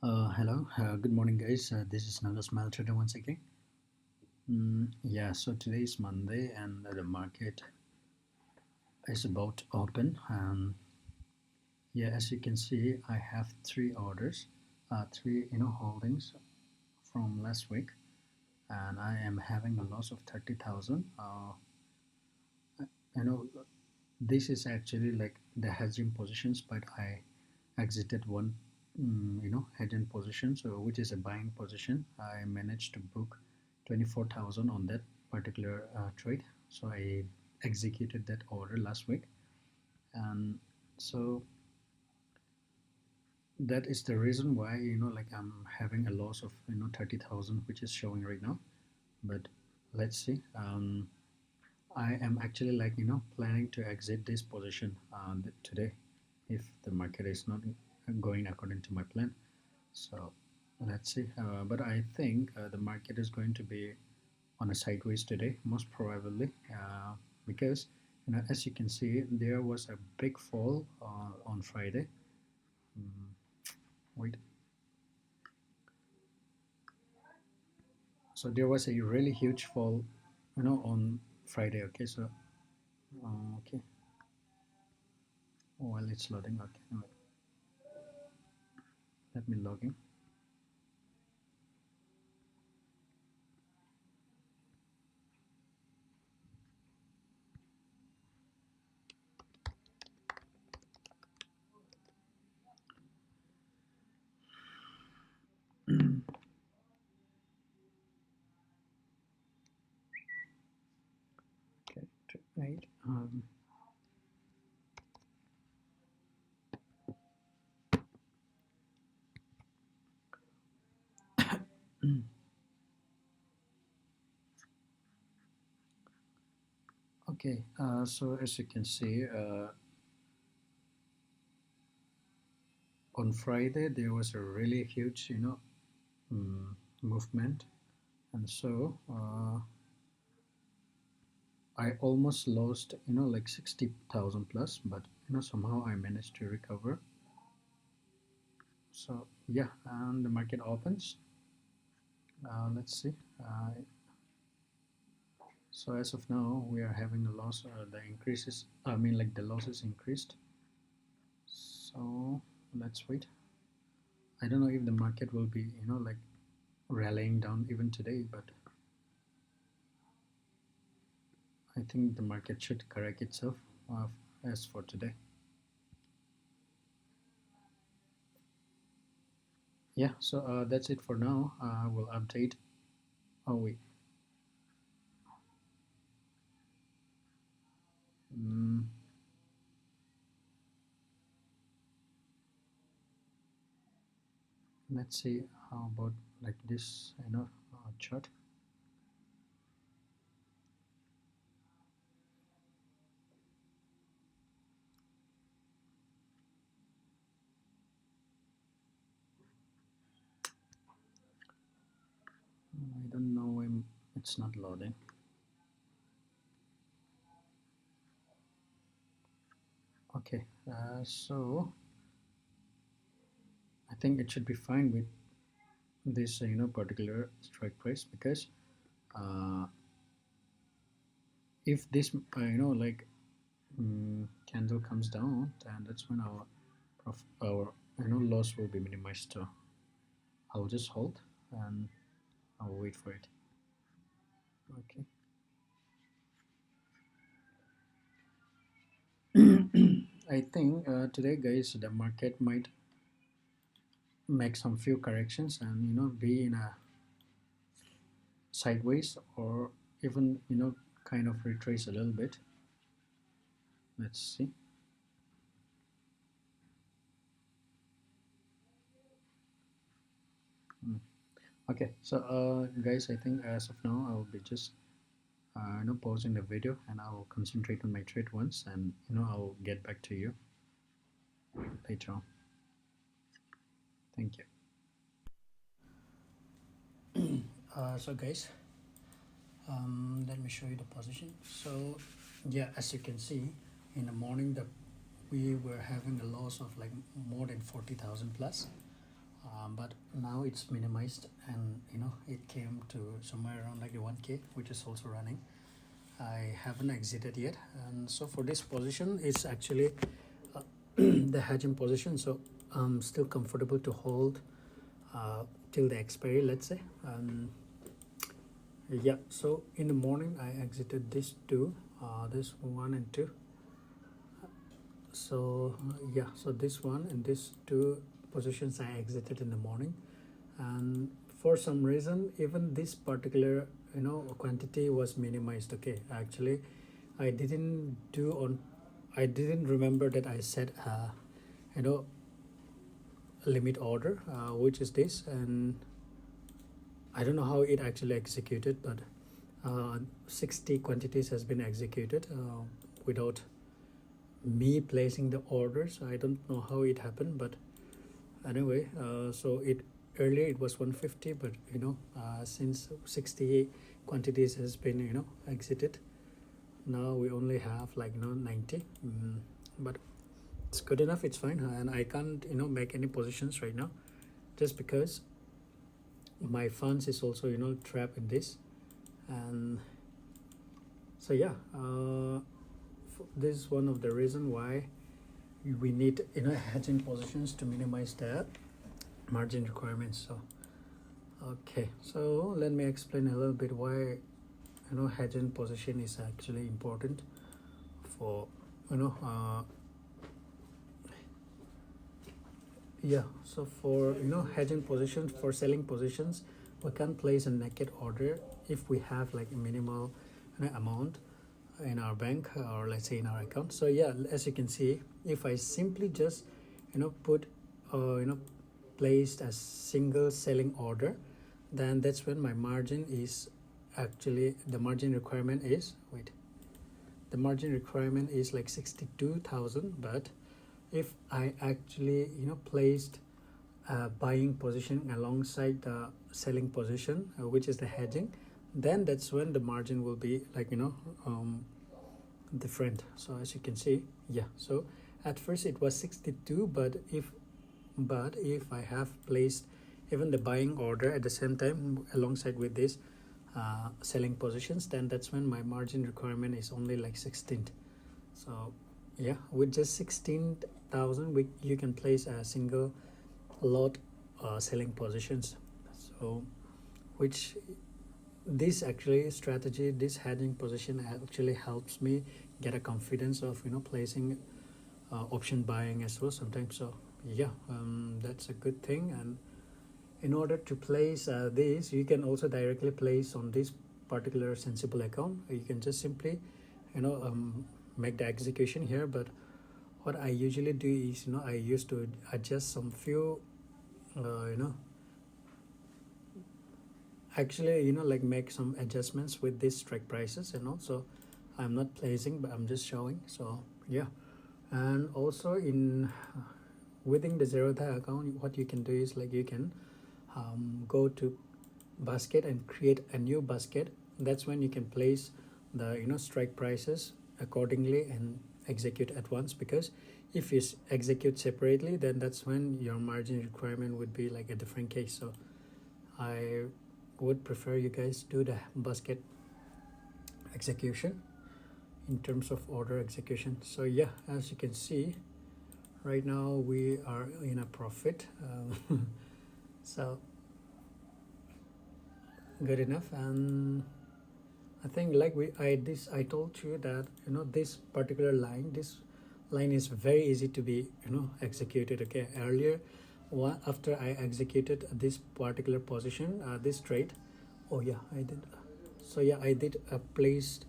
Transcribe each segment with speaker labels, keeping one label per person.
Speaker 1: Hello, good morning, guys. This is Naga Smile Trader once again. Yeah, so today is Monday, and the market is about to open. Yeah, as you can see, I have three orders, three holdings from last week, and I am having a loss of 30,000. You know, this is actually like the hedging positions, but I exited one, hedging position, so which is a buying position. I managed to book 24,000 on that particular trade, so I executed that order last week, and so that is the reason why like I'm having a loss of 30,000, which is showing right now. But let's see. I am actually like planning to exit this position today if the market is not going according to my plan. So let's see. But I think the market is going to be on a sideways today, most probably, because as you can see, there was a big fall on Friday. Mm, wait. So there was a really huge fall, on Friday. Okay, so okay, while it's loading. Okay, anyway, let me log in. Okay, right. Okay, so as you can see, on Friday there was a really huge, movement, and so I almost lost, like 60,000 plus, but somehow I managed to recover. So yeah, and the market opens. Let's see. So as of now, we are having a loss. The increases, I mean, like the losses increased. So let's wait. I don't know if the market will be, like rallying down even today, but I think the market should correct itself as for today. Yeah, so that's it for now. I will update. Oh wait. Mm, let's see how about like this, chart. I don't know why it's not loading. Okay, so I think it should be fine with this particular strike price, because uh, if this like candle comes down, then that's when our loss will be minimized. So I'll just hold and I'll wait for it. Okay. I think today, guys, the market might make some few corrections and be in a sideways, or even kind of retrace a little bit. Let's see. Mm. Okay, so guys, I think as of now I will be just pausing the video, and I will concentrate on my trade once, and I'll get back to you later on. Thank you. So guys, let me show you the position. So yeah, as you can see, in the morning we were having a loss of like more than 40,000 plus. but now it's minimized, and it came to somewhere around like a 1k, which is also running. I haven't exited yet, and so for this position it's actually the hedging position, so I'm still comfortable to hold till the expiry, let's say. Yeah, so in the morning I exited this two, this one and two. So yeah, so this one and this two positions I exited in the morning, and for some reason even this particular quantity was minimized. Okay, actually I didn't do on I didn't remember that I set you know a limit order, which is this, and I don't know how it actually executed, but 60 quantities has been executed without me placing the order. So I don't know how it happened, but anyway, so it earlier it was 150, but since 60 quantities has been exited, now we only have like 90. But it's good enough, it's fine, and I can't make any positions right now, just because my funds is also trapped in this. And so yeah, this is one of the reason why we need hedging positions to minimize the margin requirements. So okay, so let me explain a little bit why hedging position is actually important for yeah. So for hedging positions, for selling positions, we can place a naked order if we have like a minimal amount in our bank, or let's say in our account. So yeah, as you can see, if I simply just put placed a single selling order, then that's when my margin is actually, the margin requirement is the margin requirement is like 62,000. But if I actually placed a buying position alongside the selling position, which is the hedging, then that's when the margin will be like different. So as you can see, yeah, so at first it was 62, but if I have placed even the buying order at the same time alongside with this selling positions, then that's when my margin requirement is only like 16. So yeah, with just 16,000 you can place a single lot selling positions. So which this actually strategy, this hedging position actually helps me get a confidence of placing option buying as well sometimes. So yeah, that's a good thing. And in order to place this, you can also directly place on this particular sensible account. You can just simply make the execution here. But what I usually do is I used to adjust some few actually like make some adjustments with these strike prices, so I'm not placing, but I'm just showing. So yeah, and also in within the Zerodha account, what you can do is like you can go to basket and create a new basket. That's when you can place the strike prices accordingly and execute at once, because if you execute separately, then that's when your margin requirement would be like a different case. So I would prefer you guys do the basket execution in terms of order execution. So yeah, as you can see, right now we are in a profit. So good enough. And I think like I told you that this particular line, this line is very easy to be executed. Okay, earlier after I executed this particular position, this trade, oh yeah, I did. So yeah, I did place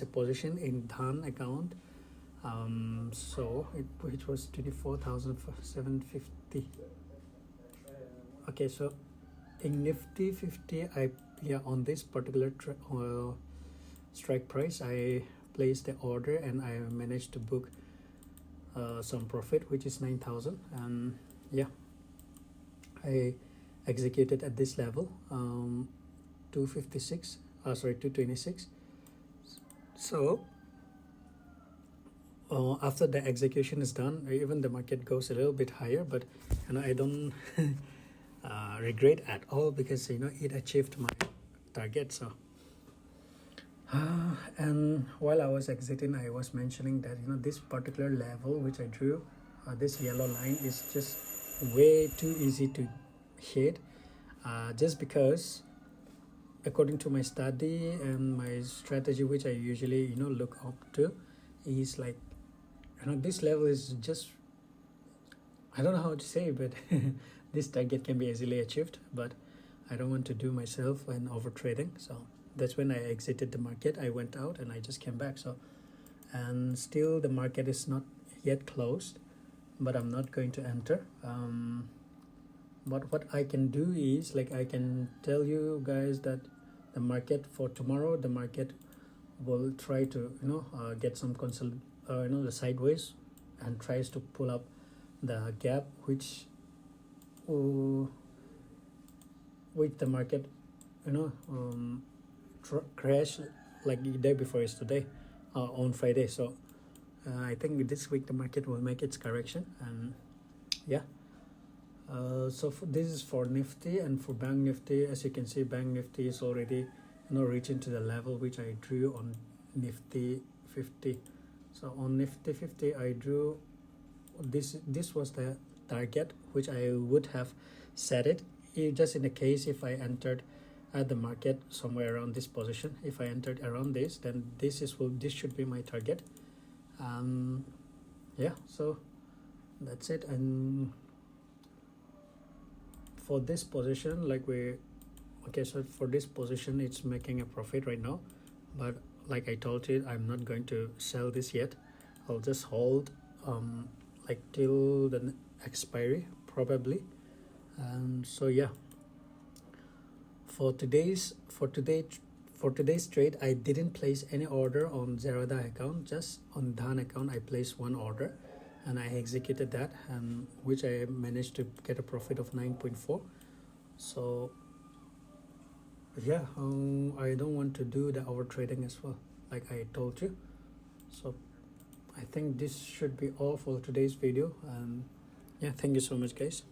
Speaker 1: a position in Dhan account. So it was 24,750. Okay, so in Nifty 50, on this particular strike price, I placed the order and I managed to book some profit, which is 9,000. And yeah, I executed at this level, 226. 226. So after the execution is done, even the market goes a little bit higher, but I don't regret at all, because it achieved my target. So and while I was exiting, I was mentioning that this particular level which I drew, this yellow line is just way too easy to hit, just because according to my study and my strategy, which I usually look up to, is like this level is just, I don't know how to say, but this target can be easily achieved, but I don't want to do myself when over trading. So that's when I exited the market. I went out and I just came back. So, and still the market is not yet closed, but I'm not going to enter. But what I can do is, like, I can tell you guys that the market for tomorrow, the market will try to get some the sideways, and tries to pull up the gap uh, which the market crash like the day before yesterday, on Friday. So I think this week the market will make its correction, and yeah. So this is for Nifty, and for Bank Nifty, as you can see, Bank Nifty is already reaching to the level which I drew on Nifty 50. So on Nifty 50, I drew this. This was the target which I would have set it, just in the case if I entered at the market somewhere around this position. If I entered around this, then this should be my target. Yeah, so that's it. And for this position, so for this position, it's making a profit right now, but like I told you, I'm not going to sell this yet. I'll just hold like till the expiry probably. And so yeah, for today's trade, I didn't place any order on Zerodha account. Just on Dhan account, I placed one order, and I executed that, and which I managed to get a profit of 9.4. So yeah, I don't want to do the over trading as well, like I told you. So I think this should be all for today's video, and yeah, thank you so much, guys.